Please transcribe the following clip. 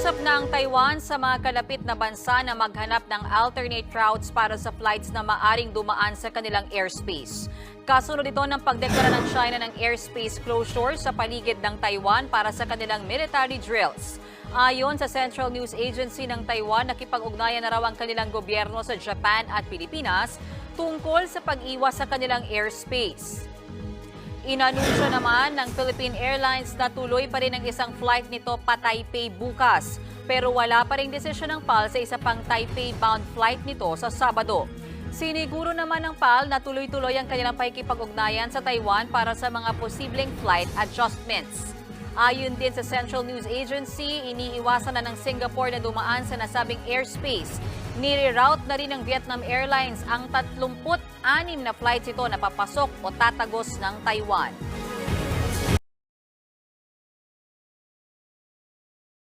Nakiusap na ang Taiwan sa mga kalapit na bansa na maghanap ng alternate routes para sa flights na maaring dumaan sa kanilang airspace. Kasunod ito ng pagdeklara ng China ng airspace closure sa paligid ng Taiwan para sa kanilang military drills. Ayon sa Central News Agency ng Taiwan, nakipag-ugnayan na raw ang kanilang gobyerno sa Japan at Pilipinas tungkol sa pag-iwas sa kanilang airspace. Inanunsyo naman ng Philippine Airlines na tuloy pa rin ang isang flight nito pa-Taipei bukas. Pero wala pa rin desisyon ng PAL sa isa pang Taipei-bound flight nito sa Sabado. Siniguro naman ng PAL na tuloy-tuloy ang kanilang pakikipag-ugnayan sa Taiwan para sa mga posibleng flight adjustments. Ayon din sa Central News Agency, iniiwasan na ng Singapore na dumaan sa nasabing airspace. Nire-route na rin ng Vietnam Airlines ang 36 na flights ito na papasok o tatagos ng Taiwan.